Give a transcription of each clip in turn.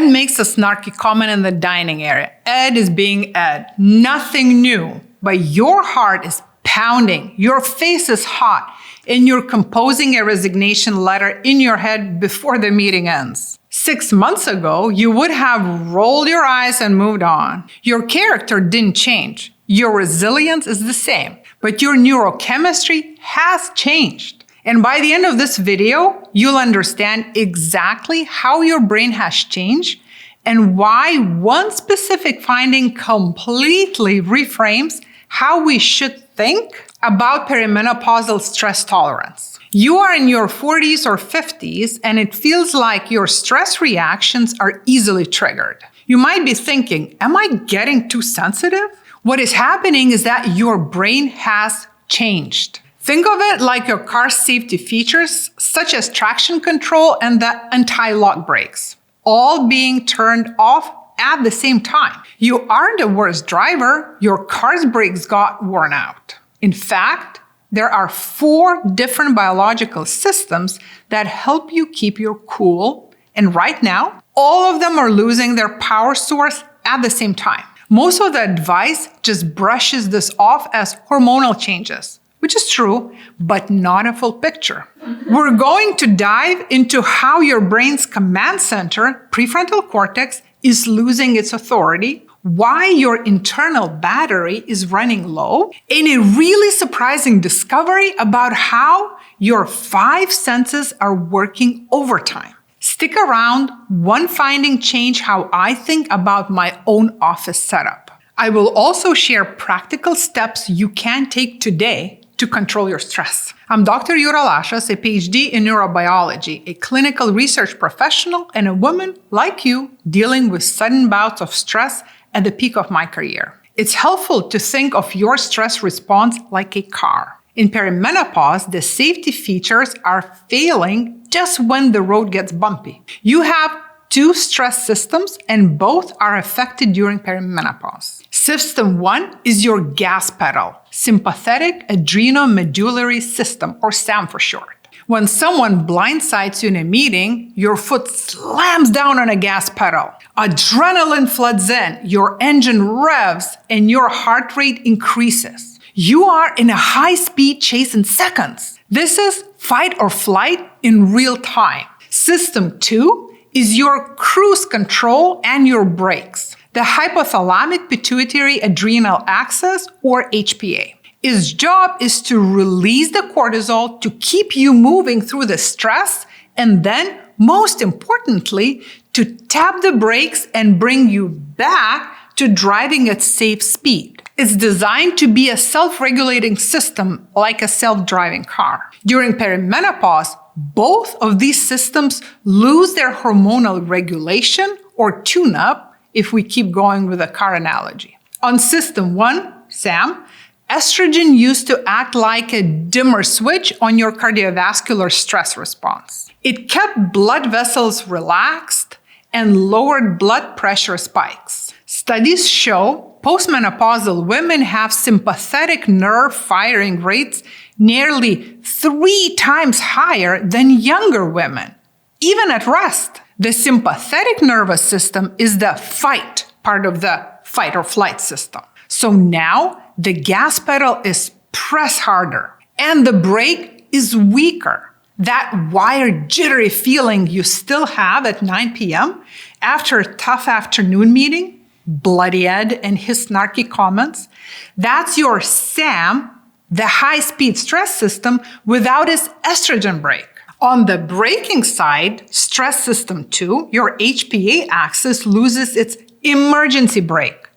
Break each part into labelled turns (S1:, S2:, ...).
S1: Ed makes a snarky comment in the dining area. Ed is being Ed. Nothing new, but your heart is pounding, your face is hot, and you're composing a resignation letter in your head before the meeting ends. 6 months ago, you would have rolled your eyes and moved on. Your character didn't change. Your resilience is the same, but your neurochemistry has changed. And by the end of this video, you'll understand exactly how your brain has changed and why one specific finding completely reframes how we should think about perimenopausal stress tolerance. You are in your 40s or 50s, and it feels like your stress reactions are easily triggered. You might be thinking, am I getting too sensitive? What is happening is that your brain has changed. Think of it like your car's safety features, such as traction control and the anti-lock brakes, all being turned off at the same time. You aren't a worse driver, your car's brakes got worn out. In fact, there are 4 different biological systems that help you keep your cool, and right now, all of them are losing their power source at the same time. Most of the advice just brushes this off as hormonal changes, which is true, but not a full picture. We're going to dive into how your brain's command center, prefrontal cortex, is losing its authority, why your internal battery is running low, and a really surprising discovery about how your 5 senses are working overtime. Stick around, one finding changed how I think about my own office setup. I will also share practical steps you can take today to control your stress. I'm Dr. Neurobiologist, a PhD in neurobiology, a clinical research professional, and a woman like you dealing with sudden bouts of stress at the peak of my career. It's helpful to think of your stress response like a car. In perimenopause, the safety features are failing just when the road gets bumpy. You have 2 stress systems, and both are affected during perimenopause. System 1 is your gas pedal, sympathetic adrenomedullary system, or SAM for short. When someone blindsides you in a meeting, your foot slams down on a gas pedal. Adrenaline floods in, your engine revs, and your heart rate increases. You are in a high-speed chase in seconds. This is fight or flight in real time. System 2 is your cruise control and your brakes. The hypothalamic pituitary adrenal axis, or HPA. Its job is to release the cortisol to keep you moving through the stress, and then, most importantly, to tap the brakes and bring you back to driving at safe speed. It's designed to be a self-regulating system like a self-driving car. During perimenopause, both of these systems lose their hormonal regulation, or tune-up, if we keep going with the car analogy. On System 1, SAM, estrogen used to act like a dimmer switch on your cardiovascular stress response. It kept blood vessels relaxed and lowered blood pressure spikes. Studies show postmenopausal women have sympathetic nerve firing rates nearly 3 times higher than younger women, even at rest. The sympathetic nervous system is the fight part of the fight or flight system. So now the gas pedal is pressed harder and the brake is weaker. That wired, jittery feeling you still have at 9 p.m. after a tough afternoon meeting, Bloody Ed and his snarky comments, that's your SAM, the high-speed stress system, without its estrogen brake. On the braking side, stress system 2, your HPA axis loses its emergency brake.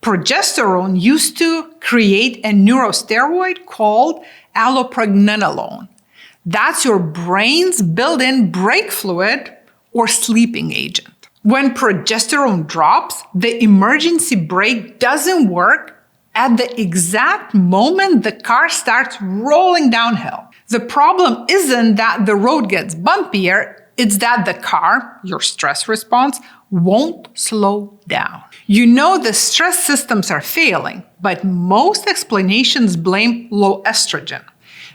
S1: Progesterone used to create a neurosteroid called allopregnanolone. That's your brain's built-in brake fluid or sleeping agent. When progesterone drops, the emergency brake doesn't work at the exact moment the car starts rolling downhill. The problem isn't that the road gets bumpier, it's that the car, your stress response, won't slow down. You know the stress systems are failing, but most explanations blame low estrogen.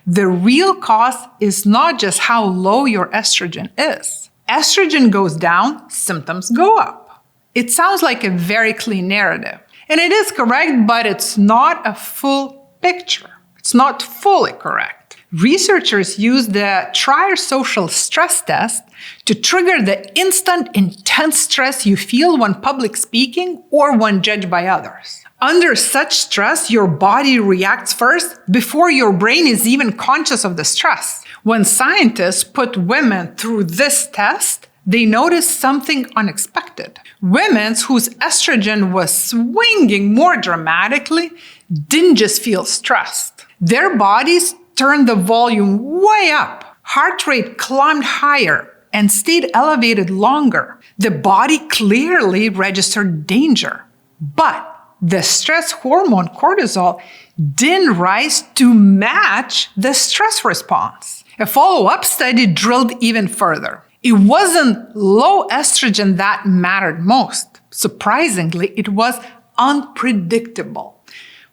S1: The real cause is not just how low your estrogen is. Estrogen goes down, symptoms go up. It sounds like a very clean narrative. And it is correct, but it's not a full picture. It's not fully correct. Researchers used the trier-social stress test to trigger the instant intense stress you feel when public speaking or when judged by others. Under such stress, your body reacts first before your brain is even conscious of the stress. When scientists put women through this test, they noticed something unexpected. Women whose estrogen was swinging more dramatically didn't just feel stressed. Their bodies turned the volume way up. Heart rate climbed higher and stayed elevated longer. The body clearly registered danger. But the stress hormone cortisol didn't rise to match the stress response. A follow-up study drilled even further. It wasn't low estrogen that mattered most. Surprisingly, it was unpredictable.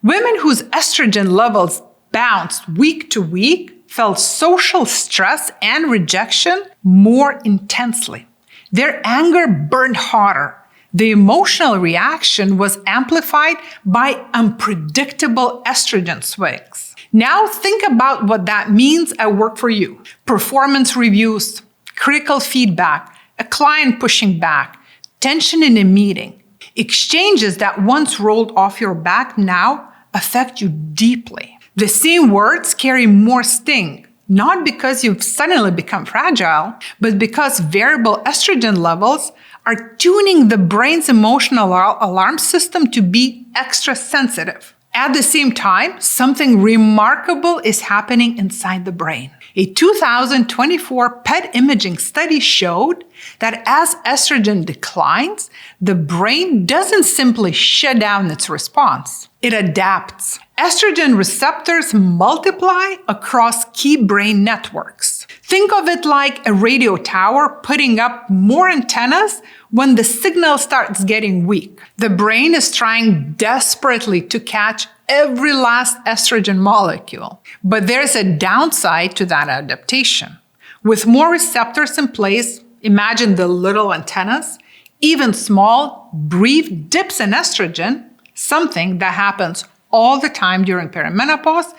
S1: Women whose estrogen levels bounced week to week felt social stress and rejection more intensely. Their anger burned hotter. The emotional reaction was amplified by unpredictable estrogen swings. Now think about what that means at work for you. Performance reviews, critical feedback, a client pushing back, tension in a meeting. Exchanges that once rolled off your back now affect you deeply. The same words carry more sting, not because you've suddenly become fragile, but because variable estrogen levels are tuning the brain's emotional alarm system to be extra sensitive. At the same time, something remarkable is happening inside the brain. A 2024 PET imaging study showed that as estrogen declines, the brain doesn't simply shut down its response. It adapts. Estrogen receptors multiply across key brain networks. Think of it like a radio tower putting up more antennas when the signal starts getting weak. The brain is trying desperately to catch every last estrogen molecule. But there's a downside to that adaptation. With more receptors in place, imagine the little antennas, even small, brief dips in estrogen, something that happens all the time during perimenopause,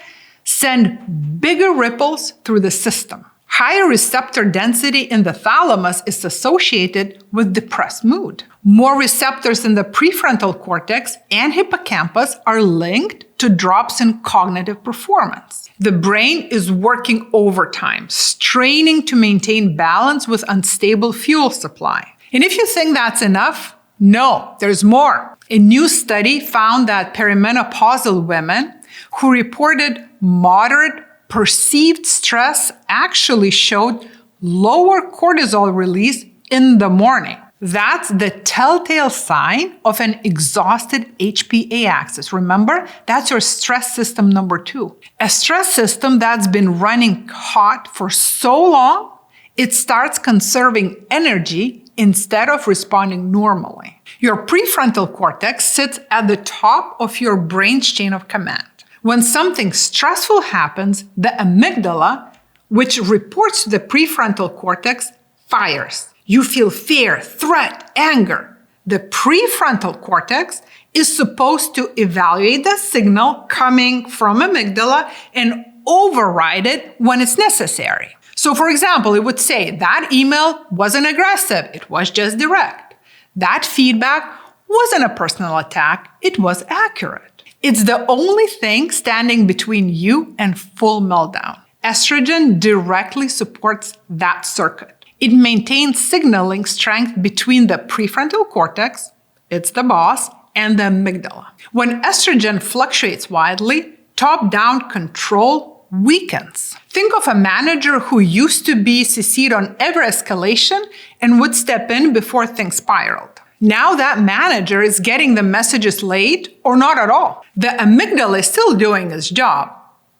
S1: send bigger ripples through the system. Higher receptor density in the thalamus is associated with depressed mood. More receptors in the prefrontal cortex and hippocampus are linked to drops in cognitive performance. The brain is working overtime, straining to maintain balance with unstable fuel supply. And if you think that's enough, no, there's more. A new study found that perimenopausal women who reported moderate perceived stress actually showed lower cortisol release in the morning. That's the telltale sign of an exhausted HPA axis. Remember, that's your stress system number 2. A stress system that's been running hot for so long, it starts conserving energy instead of responding normally. Your prefrontal cortex sits at the top of your brain's chain of command. When something stressful happens, the amygdala, which reports to the prefrontal cortex, fires. You feel fear, threat, anger. The prefrontal cortex is supposed to evaluate the signal coming from amygdala and override it when it's necessary. So for example, it would say that email wasn't aggressive, it was just direct. That feedback wasn't a personal attack, it was accurate. It's the only thing standing between you and full meltdown. Estrogen directly supports that circuit. It maintains signaling strength between the prefrontal cortex, it's the boss, and the amygdala. When estrogen fluctuates wildly, top-down control weakens. Think of a manager who used to be CC'd on every escalation and would step in before things spiraled. Now that manager is getting the messages late or not at all. The amygdala is still doing its job.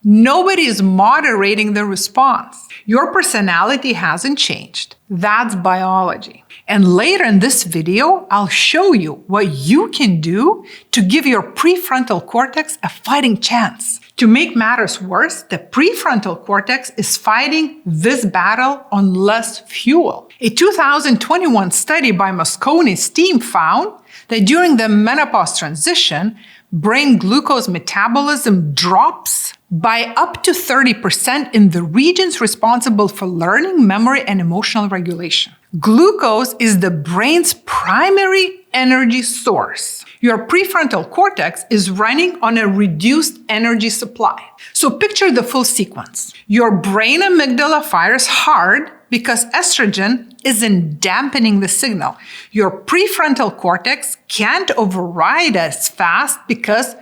S1: Nobody is moderating the response. Your personality hasn't changed. That's biology. And later in this video, I'll show you what you can do to give your prefrontal cortex a fighting chance. To make matters worse, the prefrontal cortex is fighting this battle on less fuel. A 2021 study by Mosconi's team found that during the menopause transition, brain glucose metabolism drops by up to 30% in the regions responsible for learning, memory, and emotional regulation. Glucose is the brain's primary energy source. Your prefrontal cortex is running on a reduced energy supply. So picture the full sequence. Your brain amygdala fires hard because estrogen isn't dampening the signal. Your prefrontal cortex can't override as fast because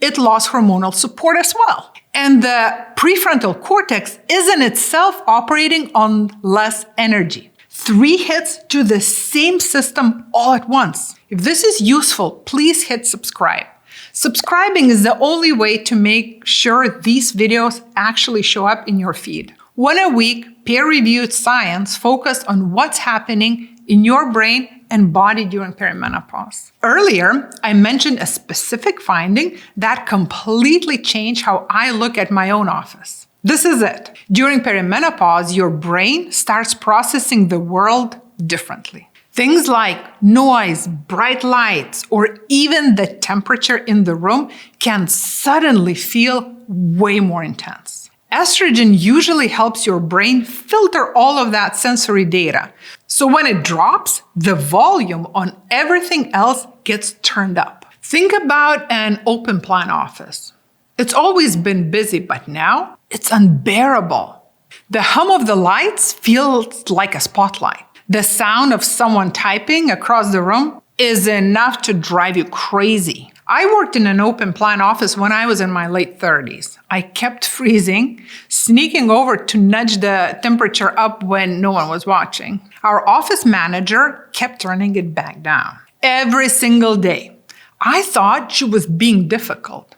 S1: it lost hormonal support as well. And the prefrontal cortex isn't itself operating on less energy. 3 hits to the same system all at once. If this is useful, please hit subscribe. Subscribing is the only way to make sure these videos actually show up in your feed. One a week, peer-reviewed science focused on what's happening in your brain and body during perimenopause. Earlier, I mentioned a specific finding that completely changed how I look at my own office. This is it. During perimenopause, your brain starts processing the world differently. Things like noise, bright lights, or even the temperature in the room can suddenly feel way more intense. Estrogen usually helps your brain filter all of that sensory data. So when it drops, the volume on everything else gets turned up. Think about an open plan office. It's always been busy, but now it's unbearable. The hum of the lights feels like a spotlight. The sound of someone typing across the room is enough to drive you crazy. I worked in an open plan office when I was in my late 30s. I kept freezing, sneaking over to nudge the temperature up when no one was watching. Our office manager kept turning it back down every single day. I thought she was being difficult.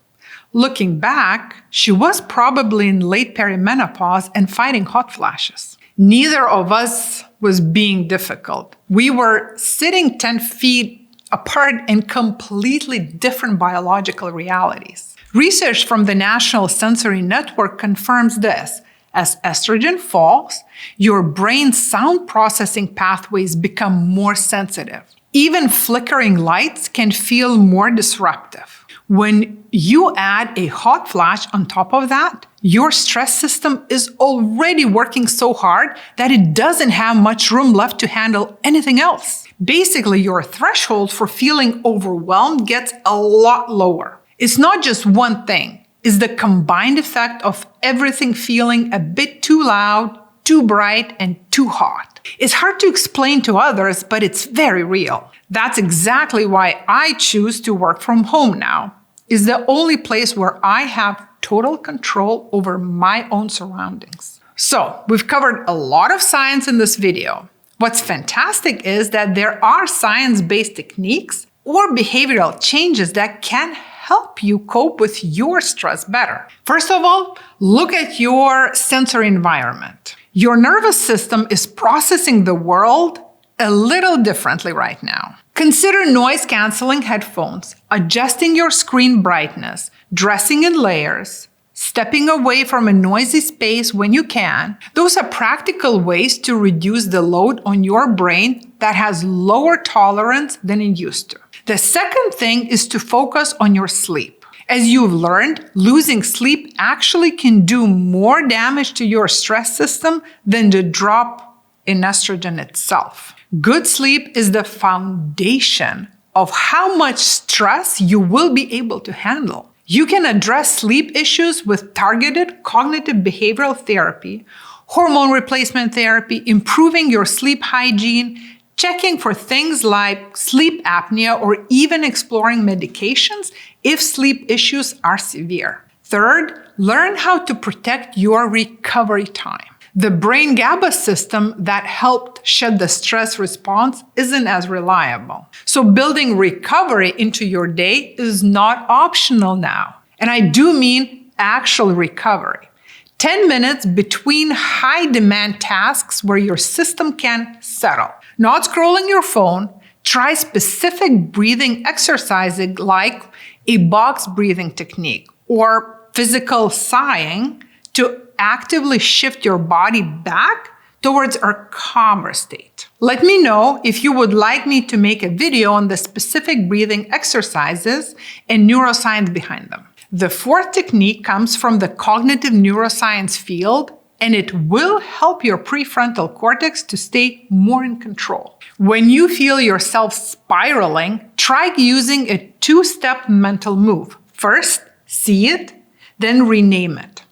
S1: Looking back, she was probably in late perimenopause and fighting hot flashes. Neither of us was being difficult. We were sitting 10 feet apart in completely different biological realities. Research from the National Sensory Network confirms this. As estrogen falls, your brain's sound processing pathways become more sensitive. Even flickering lights can feel more disruptive. When you add a hot flash on top of that, your stress system is already working so hard that it doesn't have much room left to handle anything else. Basically, your threshold for feeling overwhelmed gets a lot lower. It's not just one thing. It's the combined effect of everything feeling a bit too loud, too bright, and too hot. It's hard to explain to others, but it's very real. That's exactly why I choose to work from home now. It's the only place where I have total control over my own surroundings. So, we've covered a lot of science in this video. What's fantastic is that there are science-based techniques or behavioral changes that can help you cope with your stress better. First of all, look at your sensory environment. Your nervous system is processing the world a little differently right now. Consider noise-canceling headphones, adjusting your screen brightness, dressing in layers, stepping away from a noisy space when you can. Those are practical ways to reduce the load on your brain that has lower tolerance than it used to. The second thing is to focus on your sleep. As you've learned, losing sleep actually can do more damage to your stress system than the drop in estrogen itself. Good sleep is the foundation of how much stress you will be able to handle. You can address sleep issues with targeted cognitive behavioral therapy, hormone replacement therapy, improving your sleep hygiene, checking for things like sleep apnea, or even exploring medications if sleep issues are severe. Third, learn how to protect your recovery time. The brain GABA system that helped shed the stress response isn't as reliable. So building recovery into your day is not optional now. And I do mean actual recovery. 10 minutes between high-demand tasks where your system can settle. not scrolling your phone. Try specific breathing exercises like a box breathing technique or physical sighing to actively shift your body back towards a calmer state. Let me know if you would like me to make a video on the specific breathing exercises and neuroscience behind them. The fourth technique comes from the cognitive neuroscience field, and it will help your prefrontal cortex to stay more in control. When you feel yourself spiraling, try using a two-step mental move. First, see it, then rename it.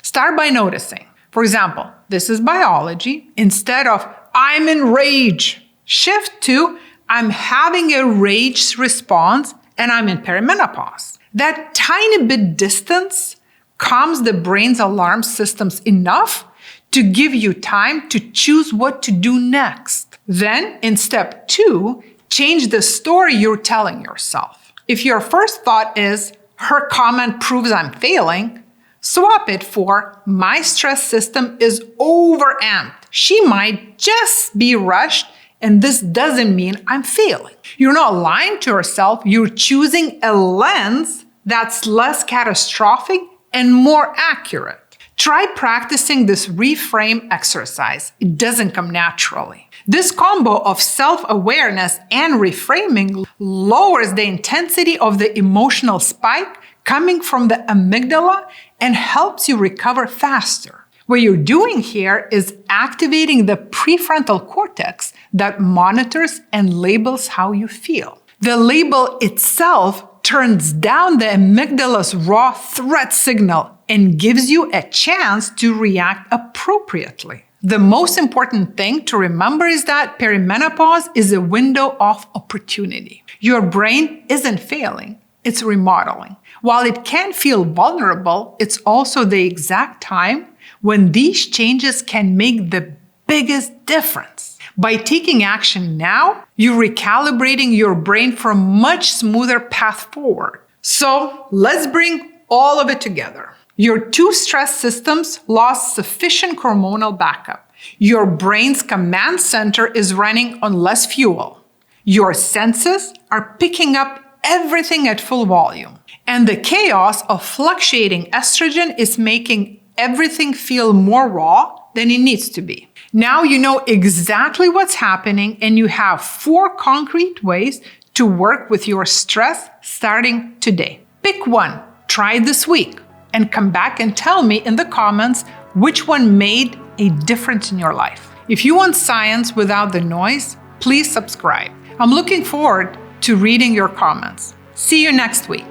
S1: Start by noticing. For example, this is biology. Instead of I'm in rage, shift to I'm having a rage response and I'm in perimenopause. That tiny bit distance calms the brain's alarm systems enough to give you time to choose what to do next. Then, in step 2, change the story you're telling yourself. If your first thought is, her comment proves I'm failing, swap it for, my stress system is overamped. She might just be rushed, and this doesn't mean I'm failing. You're not lying to yourself, you're choosing a lens that's less catastrophic and more accurate. Try practicing this reframe exercise. It doesn't come naturally. This combo of self-awareness and reframing lowers the intensity of the emotional spike coming from the amygdala and helps you recover faster. What you're doing here is activating the prefrontal cortex that monitors and labels how you feel. The label itself turns down the amygdala's raw threat signal and gives you a chance to react appropriately. The most important thing to remember is that perimenopause is a window of opportunity. Your brain isn't failing, it's remodeling. While it can feel vulnerable, it's also the exact time when these changes can make the biggest difference. By taking action now, you're recalibrating your brain for a much smoother path forward. So let's bring all of it together. Your two stress systems lost sufficient hormonal backup. Your brain's command center is running on less fuel. Your senses are picking up everything at full volume. And the chaos of fluctuating estrogen is making everything feel more raw than it needs to be. Now you know exactly what's happening, and you have 4 concrete ways to work with your stress starting today. Pick one, try it this week, and come back and tell me in the comments which one made a difference in your life. If you want science without the noise, please subscribe. I'm looking forward to reading your comments. See you next week.